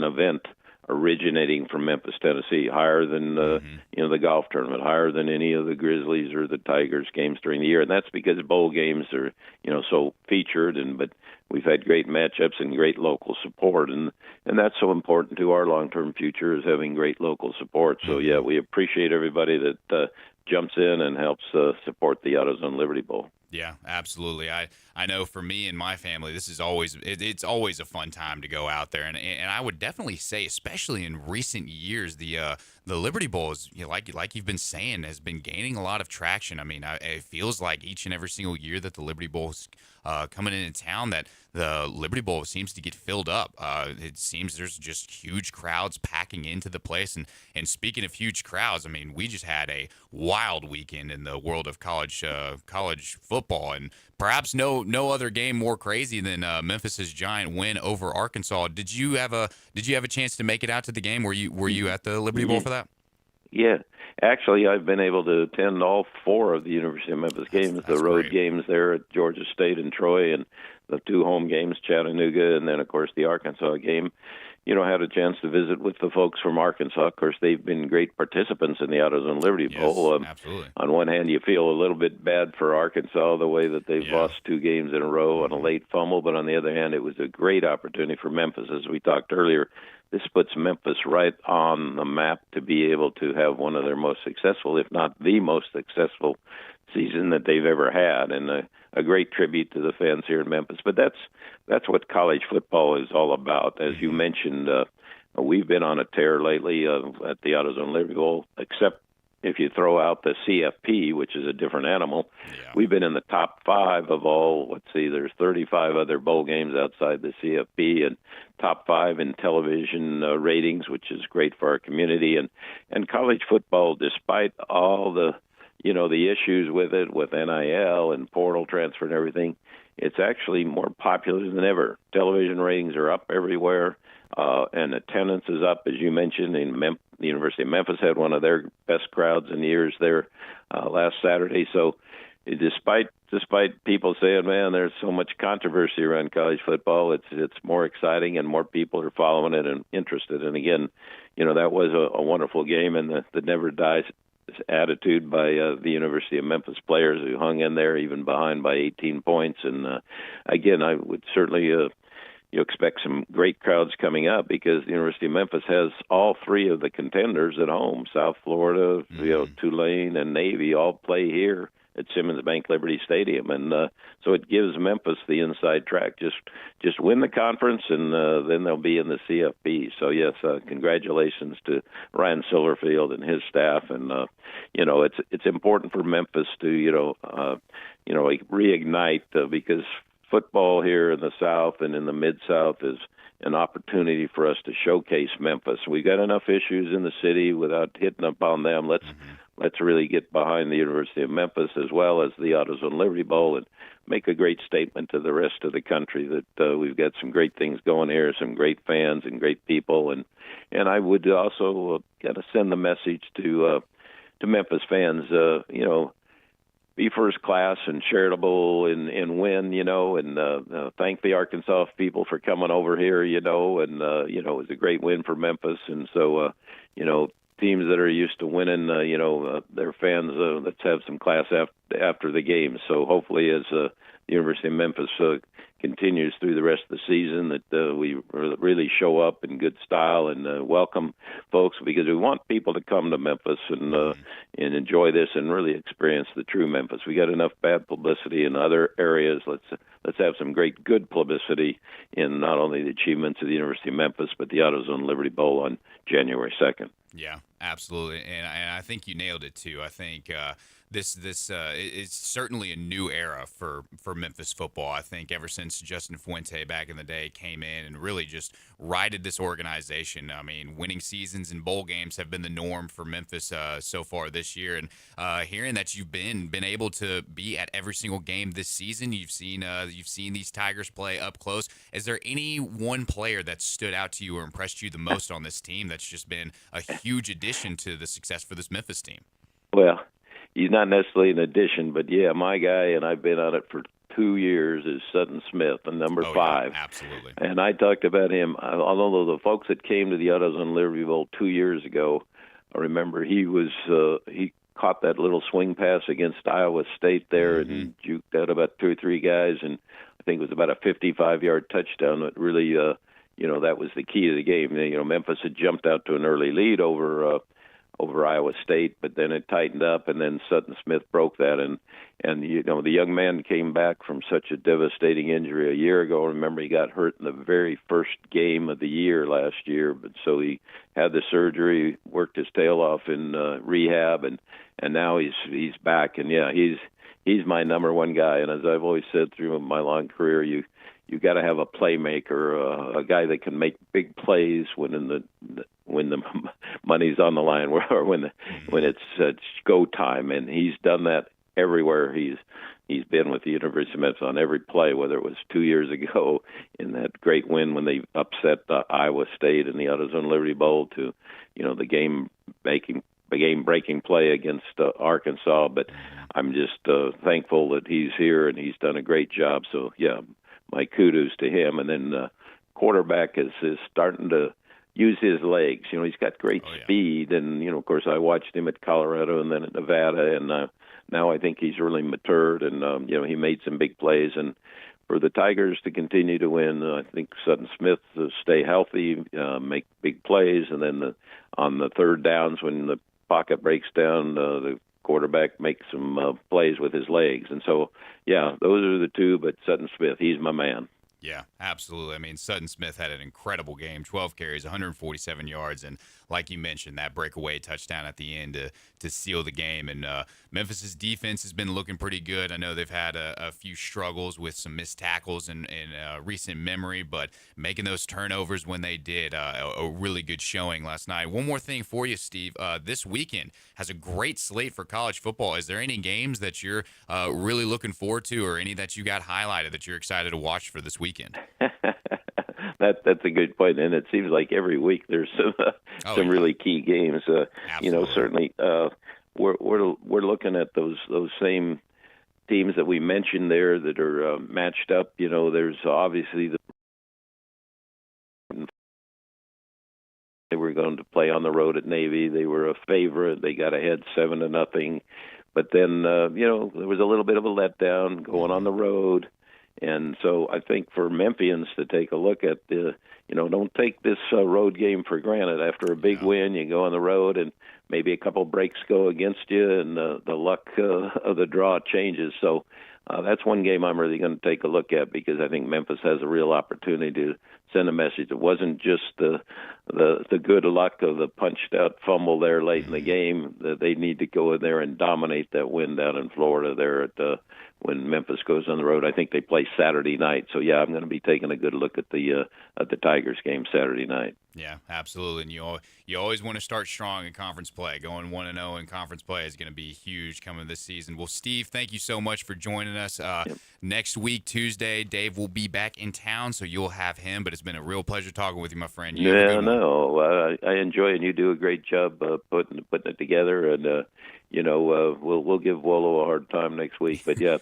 an event originating from Memphis, Tennessee, higher than the golf tournament, higher than any of the Grizzlies or the Tigers games during the year, and that's because bowl games are so featured, but we've had great matchups and great local support, and that's so important to our long-term future is having great local support. So yeah, we appreciate everybody that jumps in and helps support the AutoZone Liberty Bowl. Yeah, absolutely. I know for me and my family, this is always it's always a fun time to go out there, and I would definitely say, especially in recent years, the Liberty Bowl is like you've been saying, has been gaining a lot of traction. I mean, it feels like each and every single year that the Liberty Bowl is coming into town, that the Liberty Bowl seems to get filled up. It seems there's just huge crowds packing into the place, and speaking of huge crowds, I mean, we just had a wild weekend in the world of college football, and perhaps no other game more crazy than Memphis's giant win over Arkansas. Did you have a chance to make it out to the game? Were you at the Liberty Bowl for that? Yeah. Actually, I've been able to attend all four of the University of Memphis games, That's the road great. games there at Georgia State and Troy, and the two home games, Chattanooga, and then, of course, the Arkansas game. Had a chance to visit with the folks from Arkansas. Of course, they've been great participants in the AutoZone Liberty Bowl. Absolutely. On one hand, you feel a little bit bad for Arkansas, the way that they've lost two games in a row on a late fumble, but on the other hand, it was a great opportunity for Memphis. As we talked earlier, this puts Memphis right on the map to be able to have one of their most successful, if not the most successful season that they've ever had, and a great tribute to the fans here in Memphis. But that's what college football is all about. As you mentioned, we've been on a tear lately at the AutoZone Liberty Bowl, except if you throw out the CFP, which is a different animal. Yeah. We've been in the top 5 of all, there's 35 other bowl games outside the CFP, and top 5 in television ratings, which is great for our community. And college football, despite all the the issues with it, with NIL and portal transfer and everything, it's actually more popular than ever. Television ratings are up everywhere, and attendance is up, as you mentioned. The University of Memphis had one of their best crowds in years there last Saturday. So despite people saying, man, there's so much controversy around college football, it's more exciting and more people are following it and interested. And again, that was a wonderful game, and the never dies attitude by the University of Memphis players who hung in there even behind by 18 points. And again, I would certainly you expect some great crowds coming up because the University of Memphis has all three of the contenders at home. South Florida, Tulane, and Navy all play here at Simmons Bank Liberty Stadium, and so it gives Memphis the inside track. Just win the conference, and then they'll be in the CFP. So yes, congratulations to Ryan Silverfield and his staff, and it's important for Memphis to reignite because football here in the South and in the Mid-South is an opportunity for us to showcase Memphis. We've got enough issues in the city without hitting upon them. Let's really get behind the University of Memphis as well as the AutoZone Liberty Bowl and make a great statement to the rest of the country that we've got some great things going here, some great fans and great people. And I would also got to send the message to Memphis fans, be first class and charitable and win, and thank the Arkansas people for coming over here, and it was a great win for Memphis. And so, teams that are used to winning, their fans, let's have some class after the game. So hopefully as the University of Memphis continues through the rest of the season that we really show up in good style and welcome folks, because we want people to come to Memphis and enjoy this and really experience the true Memphis. We got enough bad publicity in other areas. Let's have some great good publicity in not only the achievements of the University of Memphis, but the AutoZone Liberty Bowl on January 2nd. Yeah, absolutely, and I think you nailed it too. I think this is certainly a new era for Memphis football. I think ever since Justin Fuente back in the day came in and really just righted this organization. I mean, winning seasons and bowl games have been the norm for Memphis so far this year. And hearing that you've been able to be at every single game this season, you've seen these Tigers play up close. Is there any one player that stood out to you or impressed you the most on this team that's just been a huge addition to the success for this Memphis team? Well, he's not necessarily an addition, but yeah, my guy, and I've been on it for 2 years is Sutton Smith, the number Oh yeah, 5. absolutely. And I talked about him, although the folks that came to the AutoZone Liberty Bowl 2 years ago, I remember he caught that little swing pass against Iowa State there Hmm. and juked out about 2 or 3 guys, and I think it was about a 55-yard touchdown that really, that was the key to the game. Memphis had jumped out to an early lead over Iowa State, but then it tightened up, and then Sutton Smith broke that, and the young man came back from such a devastating injury a year ago. Remember, he got hurt in the very first game of the year last year, but so he had the surgery, worked his tail off in rehab, and now he's back, and yeah, he's my number one guy. And as I've always said through my long career, you got to have a playmaker, a guy that can make big plays when the money's on the line, or when it's go time. And he's done that everywhere he's been with the University of Memphis on every play. Whether it was 2 years ago in that great win when they upset Iowa State in the AutoZone Liberty Bowl, to the game breaking play against Arkansas. But I'm just thankful that he's here and he's done a great job. So yeah, my kudos to him. And then quarterback is starting to use his legs. He's got great speed, and of course, I watched him at Colorado and then at Nevada, and now I think he's really matured, and he made some big plays. And for the Tigers to continue to win, I think Sutton Smith to stay healthy, make big plays, and then on the third downs when the pocket breaks down, the quarterback makes some plays with his legs. And so, yeah, those are the two, but Sutton Smith, he's my man. Yeah, absolutely. I mean, Sutton Smith had an incredible game, 12 carries, 147 yards, and like you mentioned, that breakaway touchdown at the end to seal the game. And Memphis's defense has been looking pretty good. I know they've had a few struggles with some missed tackles in recent memory, but making those turnovers when they did, a really good showing last night. One more thing for you, Steve. This weekend has a great slate for college football. Is there any games that you're really looking forward to, or any that you got highlighted that you're excited to watch for this weekend? That's a good point, and it seems like every week there's some really key games. Certainly we're looking at those same teams that we mentioned there that are matched up. There's obviously they were going to play on the road at Navy. They were a favorite. They got ahead 7-0, but then there was a little bit of a letdown going on the road. And so I think for Memphians to take a look at don't take this road game for granted. After a big win, you go on the road and maybe a couple breaks go against you, and the luck of the draw changes. So that's one game I'm really going to take a look at, because I think Memphis has a real opportunity to send a message. It wasn't just the good luck of the punched out fumble there late in the game. That they need to go in there and dominate that win down in Florida there when Memphis goes on the road. I think they play Saturday night. So yeah, I'm going to be taking a good look at the Tigers game Saturday night. Yeah, absolutely. And you always want to start strong in conference play. Going 1-0 in conference play is going to be huge coming this season. Well, Steve, thank you so much for joining us. Next week, Tuesday, Dave will be back in town, so you'll have him. But it's been a real pleasure talking with you, my friend. I enjoy it, and you do a great job putting it together. And we'll give Wolo a hard time next week. But yeah.